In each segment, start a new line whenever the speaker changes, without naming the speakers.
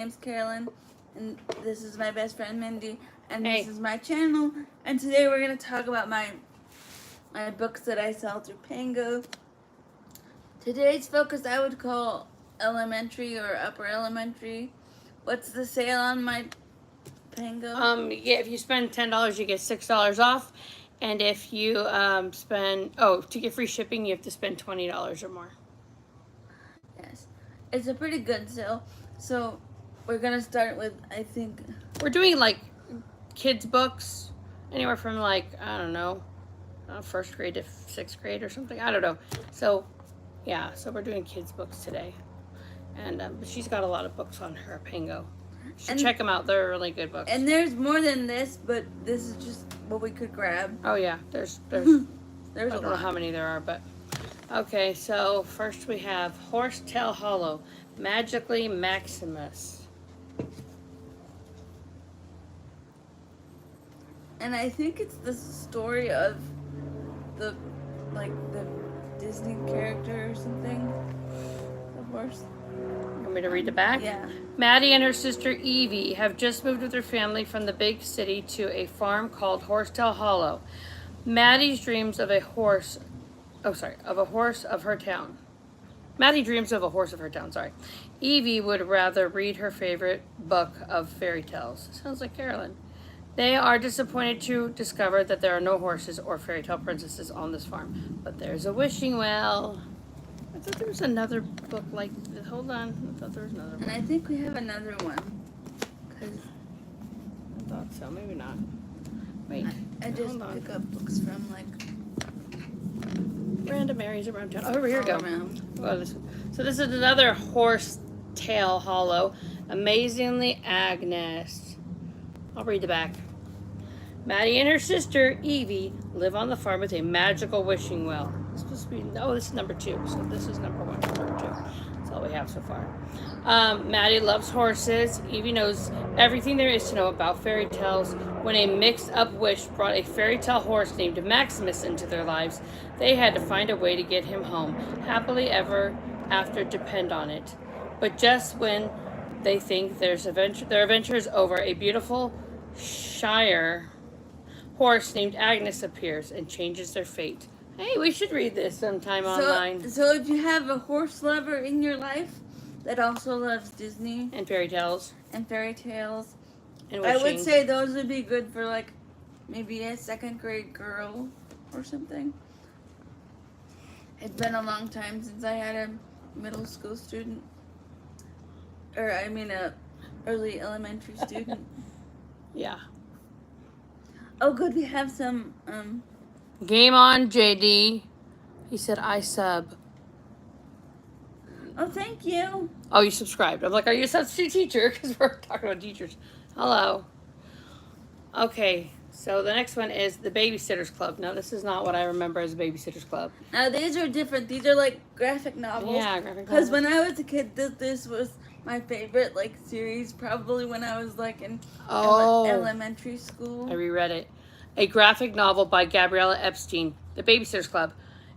name's Carolyn, and this is my best friend Mindy, and
Hey.
this is my channel. And today we're gonna talk about my books that I sell through Pango. Today's focus I would call elementary or upper elementary. What's the sale on my Pango?
Yeah, if you spend $10, you get $6 off, and if you to get free shipping, you have to spend $20 or more.
Yes, it's a pretty good sale. So we're gonna start with, I think
We're doing like kids books, anywhere from like, I don't know, first grade to sixth grade or something. I don't know. So yeah, so we're doing kids books today, and but she's got a lot of books on her Pango. You should check them out. They're really good books.
And there's more than this, but this is just what we could grab.
Oh yeah, there's
There's
I don't know how many there are, but okay. So first we have Horsetail Hollow, Magically Maximus.
And I think it's the story of the Disney character or something. The horse.
Want me to read the back?
Yeah.
Maddie and her sister Evie have just moved with their family from the big city to a farm called Horsetail Hollow. Maddie's dreams of a horse. Of a horse of her town. Maddie dreams of a horse of her town. Sorry. Evie would rather read her favorite book of fairy tales. Sounds like Carolyn. They are disappointed to discover that there are no horses or fairy tale princesses on this farm, but there's a wishing well. I thought there was another book like this. Hold on. I thought there was another one.
And I think we have another one. Cause
I thought so. Maybe not. Wait.
I just pick up books from like
random areas around town. Oh, here we go.
around.
Oh, so this is another Horsetail Hollow. Amazingly Agnes. I'll read the back. Maddie and her sister Evie live on the farm with a magical wishing well. It's supposed to be, this is number 2. So this is number 1 and number 2. That's all we have so far. Maddie loves horses. Evie knows everything there is to know about fairy tales. When a mixed up wish brought a fairy tale horse named Maximus into their lives, they had to find a way to get him home. Happily ever after depend on it. But just when they think their adventure is over, a beautiful Shire horse named Agnes appears and changes their fate. Hey, we should read this sometime online.
So if you have a horse lover in your life that also loves Disney
And fairy tales.
and fairy tales,
And
I
wishing.
would say those would be good for like maybe a 2nd grade girl or something. It's been a long time since I had a middle school student. Or I mean a early elementary student.
Yeah.
Oh good, we have some
Game on, JD. He said, I sub.
oh thank you.
Oh, you subscribed. I'm like, are you a substitute teacher? Because we're talking about teachers. Hello. Okay, so the next one is the Babysitters Club. Now, this is not what I remember as a Babysitters Club.
Now these are different. These are like graphic novels.
Yeah, graphic
Because
novels.
when I was a kid, this was my favorite like series. Probably when I was like in elementary school.
I reread it. A graphic novel by Gabriella Epstein, The Babysitters Club.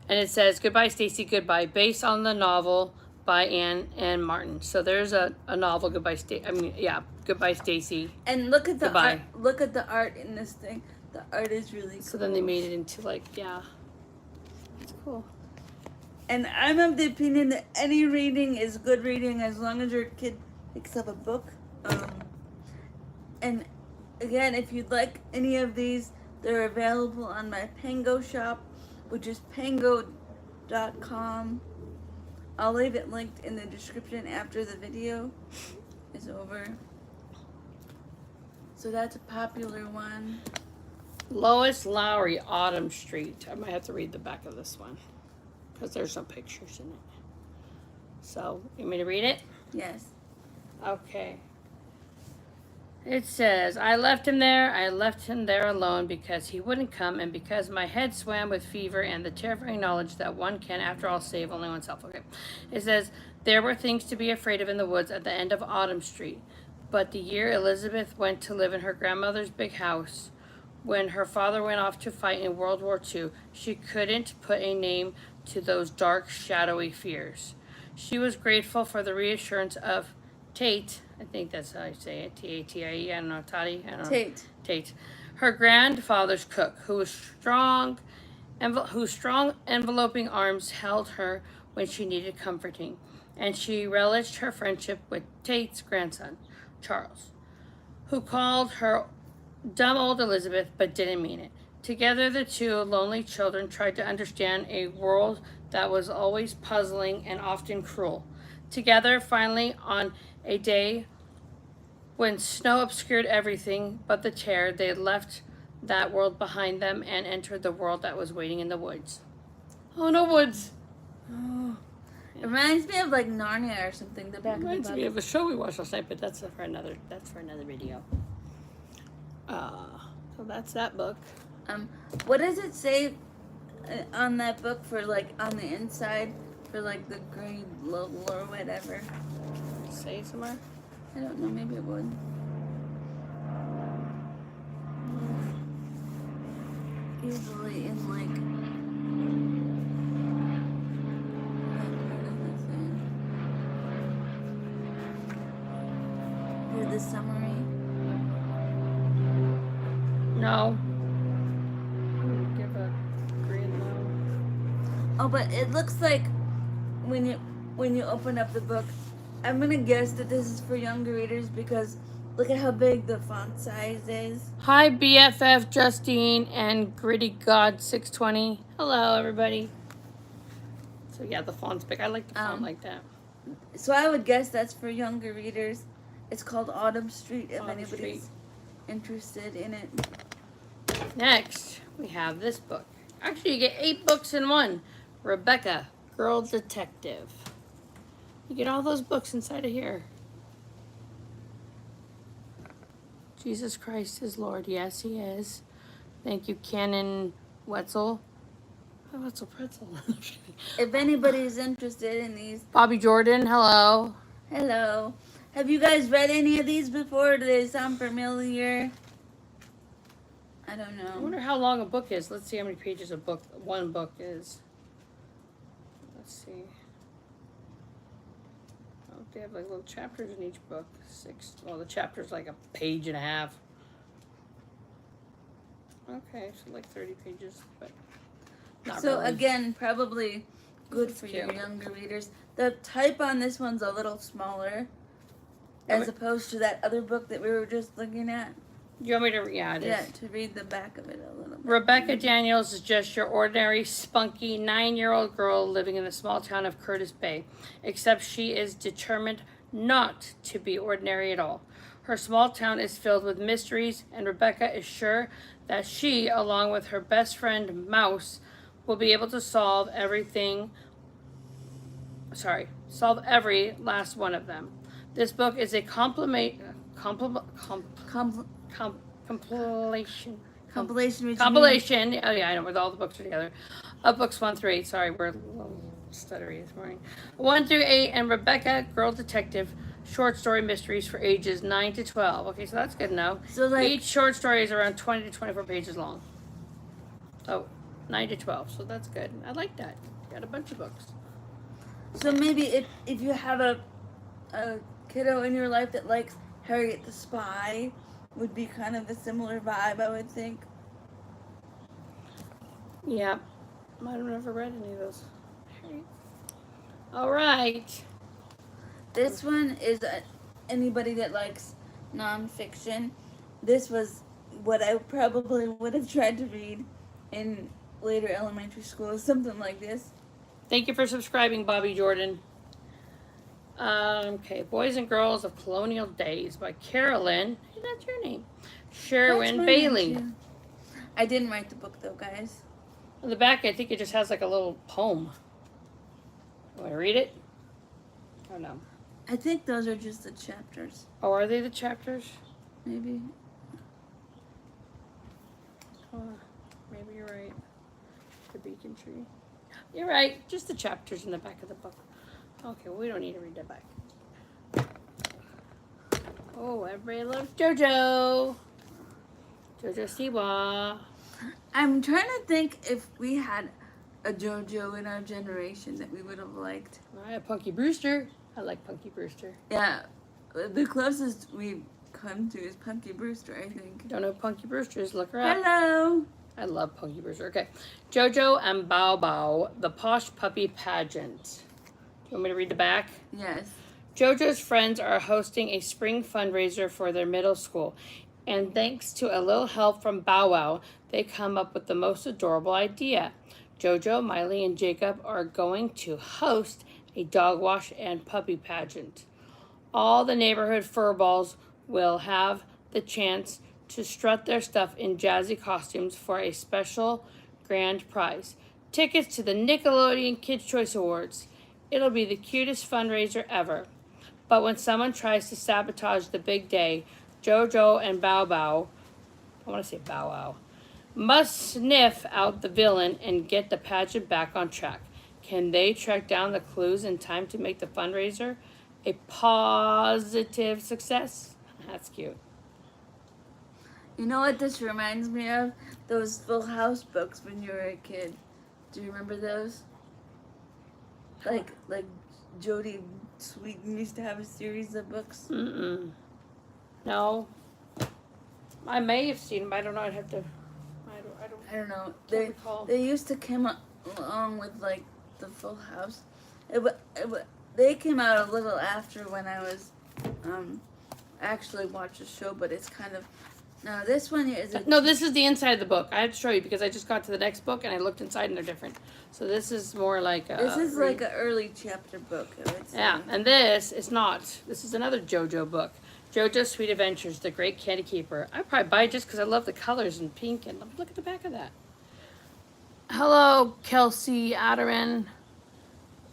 And it says, Goodbye, Stacey, Goodbye, based on the novel by Anne Martin. So there's a novel, Goodbye, Goodbye, Stacey.
And look at the
Goodbye.
art. Look at the art in this thing. The art is really cool.
So then they made it into like, it's cool.
And I'm of the opinion that any reading is good reading as long as your kid picks up a book. And again, if you'd like any of these, they're available on my Pango shop, which is pango.com. I'll leave it linked in the description after the video is over. So that's a popular one.
Lois Lowry, Autumn Street. I might have to read the back of this one because there's some pictures in it. So, you want me to read it?
Yes.
Okay. It says, I left him there alone because he wouldn't come and because my head swam with fever and the terrifying knowledge that one can, after all, save only oneself. Okay. It says, there were things to be afraid of in the woods at the end of Autumn Street. But the year Elizabeth went to live in her grandmother's big house, when her father went off to fight in World War II, she couldn't put a name to those dark, shadowy fears. She was grateful for the reassurance of Tate, I think that's how I say it. Tatie. I don't know. Toddy. I don't know.
Tate.
Tate. Her grandfather's cook, whose strong enveloping arms held her when she needed comforting, and she relished her friendship with Tate's grandson, Charles, who called her dumb old Elizabeth but didn't mean it. Together, the two lonely children tried to understand a world that was always puzzling and often cruel. Together, finally, on a day when snow obscured everything but the chair, they left that world behind them and entered the world that was waiting in the woods. Oh, no woods!
Oh. It reminds me of like Narnia or something. The back
Reminds
of
me
the
of a show we watched last night, but that's for another video. So that's that book.
What does it say on that book for like on the inside for like the grade level or whatever?
Say it somewhere.
I don't know. Maybe it would. Usually in like that part of the thing. Or the summary.
No. Give a green no.
Oh, but it looks like when you open up the book, I'm gonna guess that this is for younger readers because look at how big the font size is.
Hi, BFF Justine and Gritty God 620. Hello, everybody. So yeah, the font's big. I like the font like that.
So I would guess that's for younger readers. It's called Autumn Street if
Autumn
anybody's
Street.
interested in it.
Next, we have this book. Actually, you get 8 books in one. Rebecca, Girl Detective. You get all those books inside of here. Jesus Christ is Lord. Yes, he is. Thank you, Canon Wetzel. Oh, Wetzel Pretzel.
If anybody's interested in these,
Bobby Jordan, hello.
hello. Have you guys read any of these before? Do they sound familiar? I don't
I
know.
wonder how long a book is. Let's see how many pages a book, one book is. Let's see. Oh, they have like little chapters in each book. 6. Well, the chapter's like a page and a half. Okay, so like 30 pages, but not
So
really.
again, probably good
This is
for your
cute.
younger readers. The type on this one's a little smaller as opposed to that other book that we were just looking at.
You want me to? Yeah, it is.
Yeah, to read the back of it a little bit.
Rebecca Daniels is just your ordinary, spunky 9-year-old girl living in the small town of Curtis Bay, except she is determined not to be ordinary at all. Her small town is filled with mysteries, and Rebecca is sure that she, along with her best friend Mouse, will be able to solve every last one of them. This book is a compilation
Compilation.
compilation. Oh yeah, I know, with all the books are together. Of books 1 through 8. Sorry, we're a little stuttery this morning. 1 through 8, and Rebecca, Girl Detective, short story mysteries for ages 9 to 12. Okay, so that's good to know.
So like
Each short story is around 20 to 24 pages long. Oh, 9 to 12. So that's good. I like that. You got a bunch of books.
so maybe if you have a kiddo in your life that likes Harriet the Spy, would be kind of a similar vibe, I would think.
Yeah, I've never read any of those. All right.
This one is anybody that likes nonfiction. This was what I probably would have tried to read in later elementary school, something like this.
Thank you for subscribing, Bobby Jordan. Okay, Boys and Girls of Colonial Days by Carolyn. Hey, that's your name. Sherwin
That's my
Bailey.
name, too. I didn't write the book though, guys.
On the back, I think it just has like a little poem. Want to read it? Oh no.
I think those are just the chapters,
Oh, are they the chapters?
maybe.
Oh, maybe you're right. The beacon tree. You're right. Just the chapters in the back of the book. Okay, well, we don't need to read that back. Oh, everybody loves JoJo. JoJo Siwa.
I'm trying to think if we had a JoJo in our generation that we would have liked.
I have Punky Brewster. I like Punky Brewster.
Yeah, The closest we've come to is Punky Brewster, I think.
Don't know who Punky Brewster is. Look her up.
Hello.
I love Punky Brewster. Okay. JoJo and BowBow, the Posh Puppy Pageant. Do you want me to read the back?
Yes.
JoJo's friends are hosting a spring fundraiser for their middle school. And thanks to a little help from BowWow, they come up with the most adorable idea. JoJo, Miley, and Jacob are going to host a dog wash and puppy pageant. All the neighborhood furballs will have the chance to strut their stuff in jazzy costumes for a special grand prize. Tickets to the Nickelodeon Kids' Choice Awards. It'll be the cutest fundraiser ever. But when someone tries to sabotage the big day, JoJo and BowBow, I want to say Bow Wow, must sniff out the villain and get the pageant back on track. Can they track down the clues in time to make the fundraiser a positive success? That's cute.
You know what this reminds me of? Those Full House books when you were a kid. Do you remember those? Like Jodie Sweetin used to have a series of books.
Mm-mm. No. I may have seen them. I don't know. I'd have to.
I don't know.
Can't recall.
They used to come along with like the Full House. They came out a little after when I was actually watched the show, but it's kind of. No, this one is.
No, this is the inside of the book. I have to show you because I just got to the next book and I looked inside and they're different. So this is more like a.
This is like an early chapter book.
Yeah, and this is not. This is another JoJo book. JoJo's Sweet Adventures, The Great Candy Keeper. I'd probably buy it just because I love the colors and pink. And look at the back of that. Hello, Kelsey Adderman.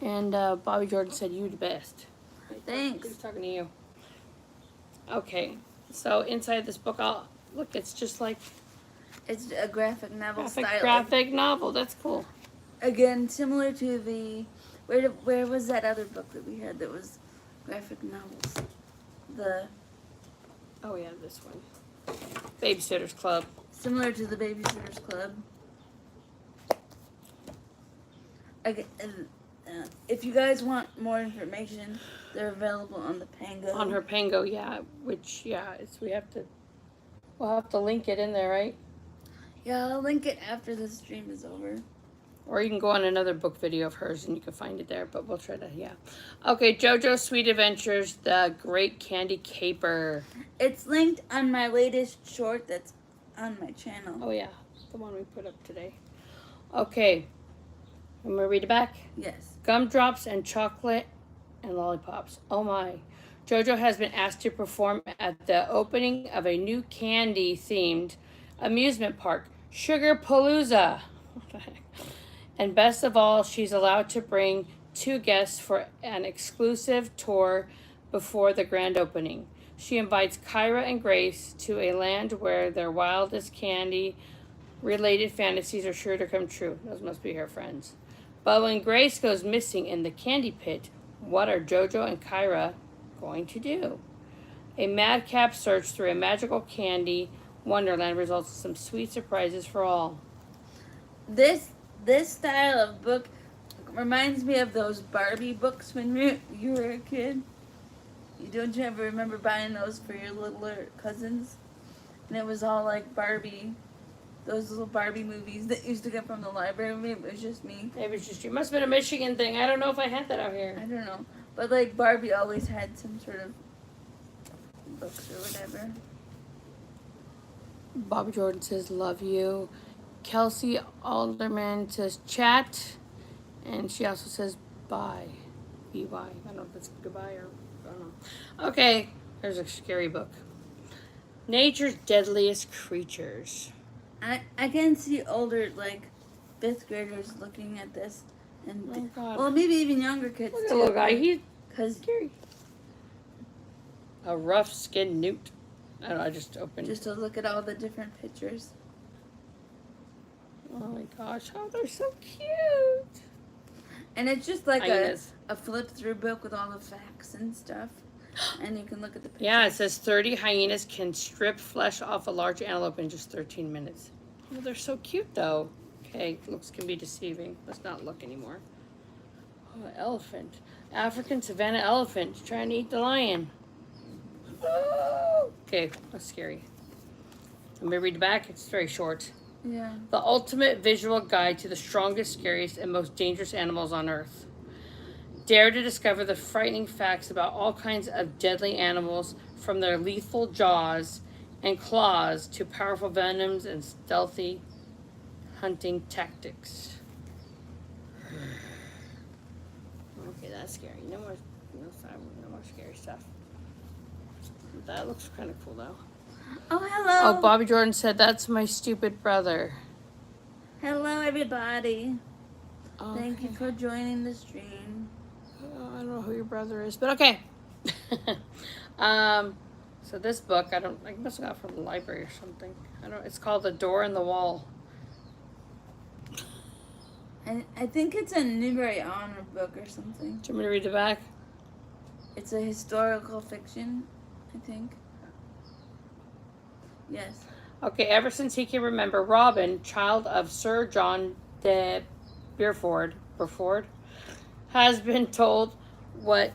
And Bobby Jordan said, you the best.
Thanks.
He's talking to you. Okay, so inside this book, look, it's just like...
It's a graphic novel style.
Graphic novel, that's cool.
Again, similar to the... Where was that other book that we had that was graphic novels?
Oh yeah, this one. Babysitters Club.
Similar to the Babysitters Club. Okay, if you guys want more information, they're available on the Pango.
On her Pango, yeah. Which, we'll have to link it in there, right?
Yeah, I'll link it after the stream is over.
Or you can go on another book video of hers and you can find it there, but we'll try to, yeah. Okay, JoJo's Sweet Adventures, The Great Candy Caper.
It's linked on my latest short that's on my channel.
Oh yeah, the one we put up today. Okay, I'm gonna read it back.
Yes.
Gumdrops and chocolate and lollipops. Oh my. JoJo has been asked to perform at the opening of a new candy-themed amusement park, Sugar Palooza. What the heck? And best of all, she's allowed to bring 2 guests for an exclusive tour before the grand opening. She invites Kyra and Grace to a land where their wildest candy-related fantasies are sure to come true. Those must be her friends. But when Grace goes missing in the candy pit, what are JoJo and Kyra going to do? A madcap search through a magical candy wonderland results in some sweet surprises for all.
This style of book reminds me of those Barbie books when you were a kid. Don't you ever remember buying those for your littler cousins? And it was all like Barbie, those little Barbie movies that used to get from the library. Maybe it was just me.
Maybe it's just you. Must have been a Michigan thing. I don't know if I had that out here.
I don't know. But like Barbie always had some sort of books or whatever.
Bobby Jordan says, love you. Kelsey Alderman says, chat. And she also says, bye. B-Y. I don't know if it's goodbye or, I don't know. Okay, here's a scary book. Nature's Deadliest Creatures.
I can see older, like, 5th graders looking at this. And
Oh, God.
well, maybe even younger kids,
Look at the little guy. He's
Because
scary. A rough-skinned newt. I don't know, I just opened.
just to look at all the different pictures.
Oh my gosh, oh, they're so cute.
And it's just like
Hyenas.
a flip-through book with all the facts and stuff. And you can look at the pictures.
Yeah, it says 30 hyenas can strip flesh off a large antelope in just 13 minutes. Oh, they're so cute, though. Okay, looks can be deceiving. Let's not look anymore. Oh, elephant. African savanna elephant trying to eat the lion. Okay, that's scary. Let me read the back. It's very short.
Yeah.
The ultimate visual guide to the strongest, scariest, and most dangerous animals on Earth. Dare to discover the frightening facts about all kinds of deadly animals, from their lethal jaws and claws to powerful venoms and stealthy hunting tactics. Okay, that's scary. No more scary stuff. That looks kind of cool, though.
Oh, hello.
Oh, Bobby Jordan said, "That's my stupid brother."
Hello, everybody.
Okay.
Thank you for joining the stream.
I don't know who your brother is, but okay. So this book, I must have got it from the library or something. It's called The Door in the Wall.
And I think it's a Newbery Honor book or something.
Do you want me to read the back?
It's a historical fiction, I think. Yes.
Okay, ever since he can remember, Robin, child of Sir John de Burford, has been told what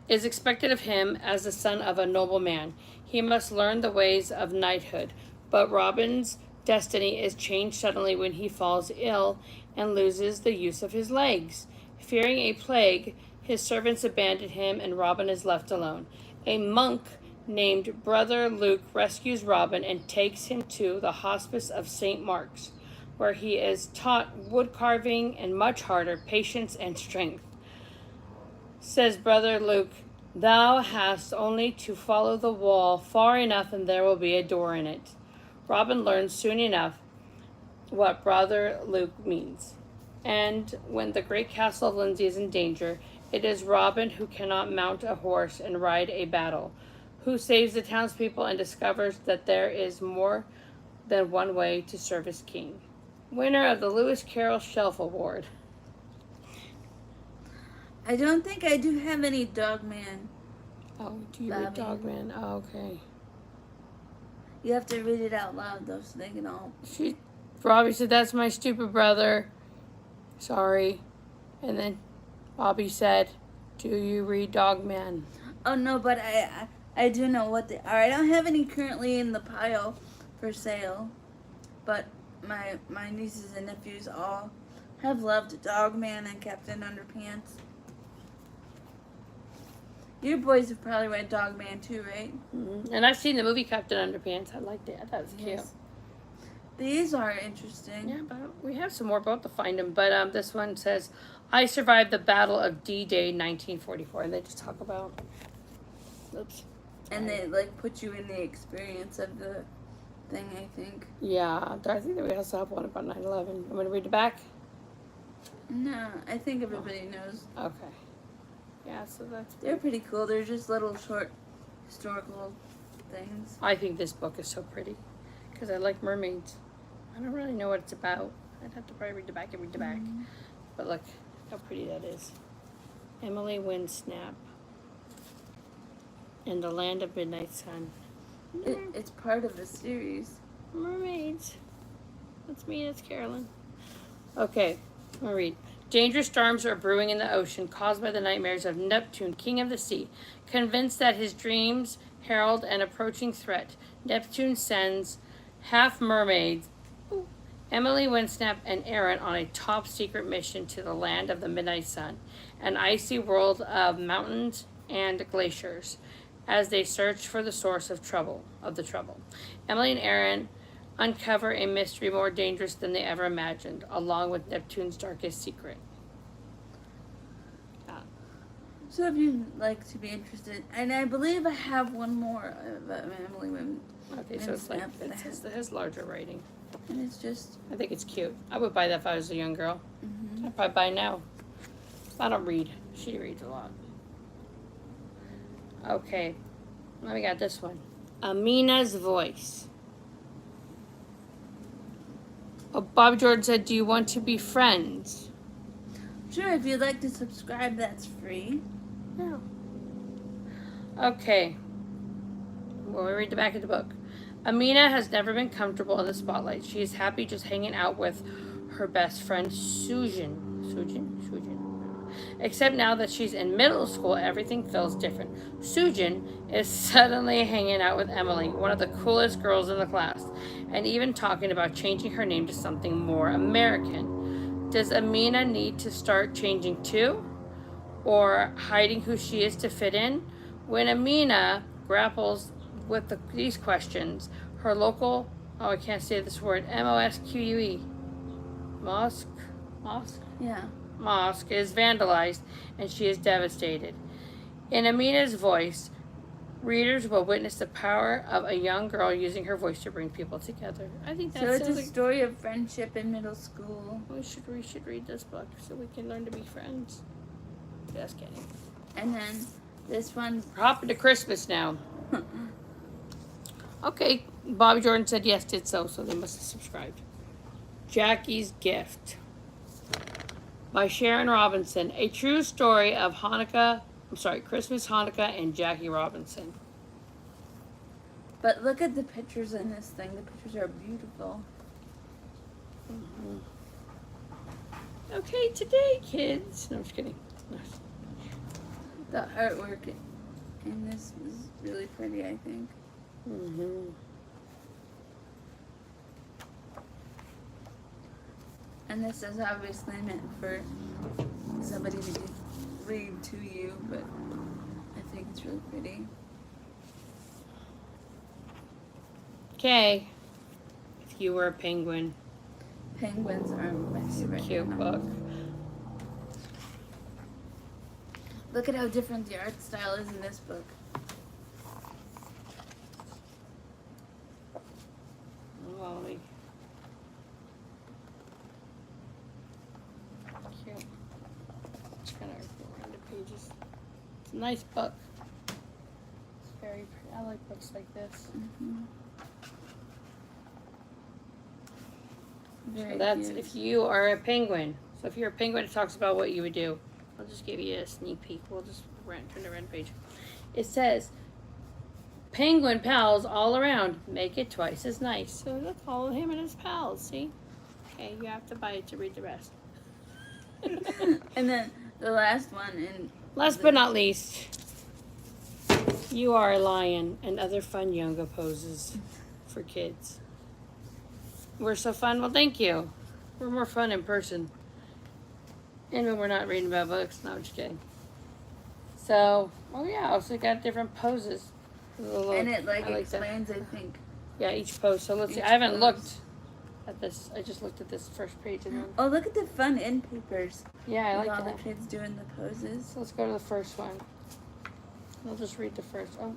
is expected of him as the son of a noble man. He must learn the ways of knighthood. But Robin's destiny is changed suddenly when he falls ill and loses the use of his legs. Fearing a plague, his servants abandon him and Robin is left alone. A monk named Brother Luke rescues Robin and takes him to the hospice of St. Mark's, where he is taught wood carving and much harder, patience and strength. Says Brother Luke, "Thou hast only to follow the wall far enough and there will be a door in it." Robin learns soon enough what Brother Luke means. And when the great castle of Lindsay is in danger, it is Robin who cannot mount a horse and ride a battle, who saves the townspeople and discovers that there is more than one way to serve his king. Winner of the Lewis Carroll Shelf Award.
I don't think I do have any Dogman.
Oh, do you read Dogman? Oh, okay.
You have to read it out loud though, so they can all.
Robbie said, "That's my stupid brother. Sorry." And then Bobby said, "Do you read Dogman?"
Oh no, but I do know what they are. I don't have any currently in the pile for sale, but my nieces and nephews all have loved Dogman and Captain Underpants. Your boys have probably read Dogman too, right?
Mm-hmm. And I've seen the movie Captain Underpants. I liked it. I thought it was cute.
Yes. These are interesting.
Yeah, but we have some more. We'll have to find them. But this one says, "I survived the Battle of D-Day 1944." And they just talk about... Oops.
And they like put you in the experience of the thing, I think.
Yeah, I think that we also have one about 9/11. I'm going to read the back.
No, I think everybody knows.
Okay. Yeah, so
They're pretty cool. They're just little short historical things.
I think this book is so pretty because I like mermaids. I don't really know what it's about. I'd have to probably read the back and read the back. But look how pretty that is. Emily Winsnap and the Land of Midnight Sun.
It's part of the series.
Mermaids. That's me, that's Carolyn. Okay, I'll read. Dangerous storms are brewing in the ocean, caused by the nightmares of Neptune, king of the sea. Convinced that his dreams herald an approaching threat, Neptune sends half mermaids, Emily Winsnap and Aaron, on a top secret mission to the land of the Midnight Sun, an icy world of mountains and glaciers, as they search for the source of the trouble. Emily and Aaron uncover a mystery more dangerous than they ever imagined, along with Neptune's darkest secret.
So if you'd like to be interested, and I believe I have one more about Emily Women.
Okay, so it's like it has larger writing.
And it's just...
I think it's cute. I would buy that if I was a young girl.
Mm-hmm.
I'd probably buy it now. I don't read. She reads a lot. Okay. Now we got this one. Amina's Voice. Oh, Bobby Jordan said, "Do you want to be friends?"
Sure, if you'd like to subscribe, that's free.
No. Okay. Well, we read the back of the book. Amina has never been comfortable in the spotlight. She is happy just hanging out with her best friend, Susan. Except now that she's in middle school, everything feels different. Sujin is suddenly hanging out with Emily, one of the coolest girls in the class, and even talking about changing her name to something more American. Does Amina need to start changing too? Or hiding who she is to fit in? When Amina grapples with these questions, her local, oh, I can't say this word, Mosque, mosque?
Yeah.
Mosque is vandalized, and she is devastated. In Amina's voice, readers will witness the power of a young girl using her voice to bring people together. I think that's
So it's a story of friendship in middle school.
We should read this book so we can learn to be friends. Just kidding.
And then this one.
We're hopping to Christmas now. Okay, Bobby Jordan said yes, did so they must have subscribed. Jackie's Gift by Sharon Robinson. A true story of Christmas, Hanukkah, and Jackie Robinson.
But look at the pictures in this thing. The pictures are beautiful.
Mm-hmm. Okay, today, kids. No, I'm just kidding.
The artwork in this is really pretty, I think.
Mm-hmm.
And this is obviously meant for somebody to read to you, but I think it's really pretty.
Okay. If you were a penguin.
Penguins are my favorite.
Cute book.
Look at how different the art style is in this book.
Lovely. Cute. Just kind of around the pages. It's a nice book. It's very pretty. I like books like this.
Mm-hmm.
So that's cute. If you are a penguin. So if you're a penguin, it talks about what you would do. I'll just give you a sneak peek. We'll just turn the red page. It says, penguin pals all around. Make it twice as nice. So look, all of him and his pals. See? Okay, you have to buy it to read the rest.
And then the last one.
Last but not least, You Are a Lion and Other Fun Yoga Poses for Kids. We're so fun. Well, thank you. We're more fun in person. And when we're not reading about books. No, I'm just kidding. So, oh yeah, also got different poses.
And it explains, I think.
Yeah, each pose. So let's see. I haven't looked at this. I just looked at this first page. And then...
Oh, look at the fun end papers.
Yeah, I like
all
that.
the kids doing the poses.
So let's go to the first one. I'll just read the first. Oh.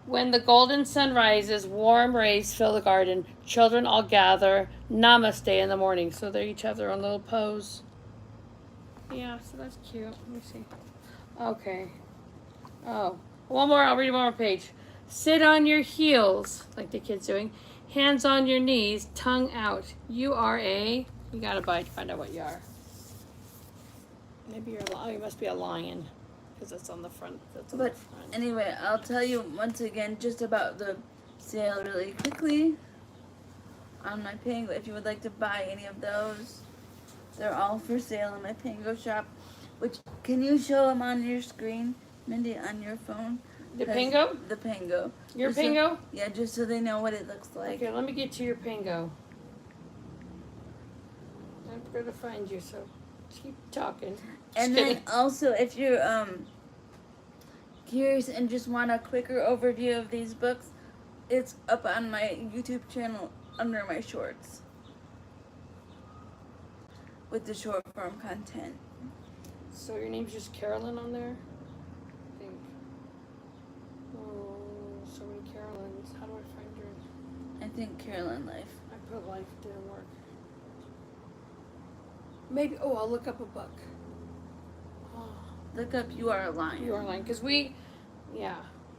When the golden sun rises, warm rays fill the garden. Children all gather. Namaste in the morning. So they each have their own little pose. Yeah, so that's cute. Let me see. Okay. Oh. One more. I'll read one more page. Sit on your heels, like the kid's doing. Hands on your knees, tongue out. You gotta buy to find out what you are. Maybe you're a lion. You must be a lion. Because that's on the front.
But anyway, I'll tell you once again just about the sale really quickly on my Pango. If you would like to buy any of those, they're all for sale in my Pango shop. Which, can you show them on your screen, Mindy, on your phone?
The Pango?
The Pango.
Your Pango?
Yeah, just so they know what it looks like.
Okay, let me get to your Pango. I'm going to find you, so keep talking.
And then also, if you're curious and just want a quicker overview of these books, it's up on my YouTube channel under my shorts with the short form content.
So your name's just Carolyn on there? I think. Oh, so many Carolyns. How do I find yours?
I think Carolyn Life.
I put Life, didn't work. Maybe, I'll look up a book.
Look up You Are a Lion.
You Are a Lion. Because when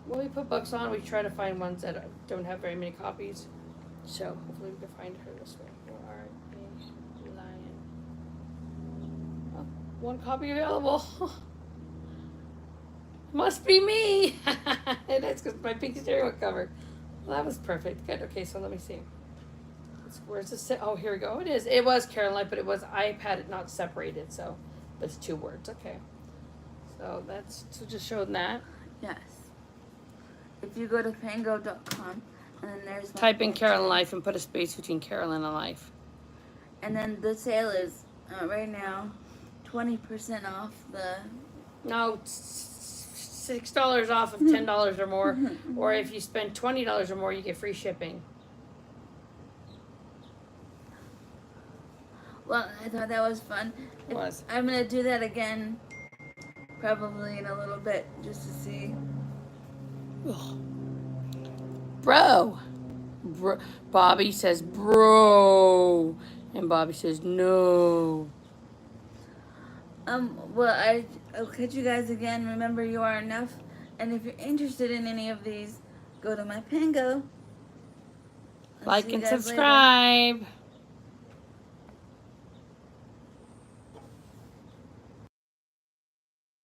we put books on, we try to find ones that don't have very many copies. So hopefully we can find her this way. You Are a Lion. Oh, one copy available. Must be me. It is, because my pink stereo cover. Well, that was perfect. Good. Okay, so let me see. Where's this? Oh, here we go. It is. It was Carolyn Life, but I had it not separated, so it's 2 words. Okay. So that's so just showing that.
Yes. If you go to pango.com and then there's my
Type in
picture.
Carolyn Life and put a space between Carolyn and Life.
And then the sale is right now 20% off the.
No, $6 off of $10 or more. Or if you spend $20 or more, you get free shipping.
Well, I thought that was fun.
It was.
I'm gonna do that again, probably in a little bit, just to see.
Ugh. Bro. Bobby says bro. And Bobby says no.
Well, I'll catch you guys again. Remember, you are enough. And if you're interested in any of these, go to my Pango. I'll
Like
see you
and
guys later.
subscribe.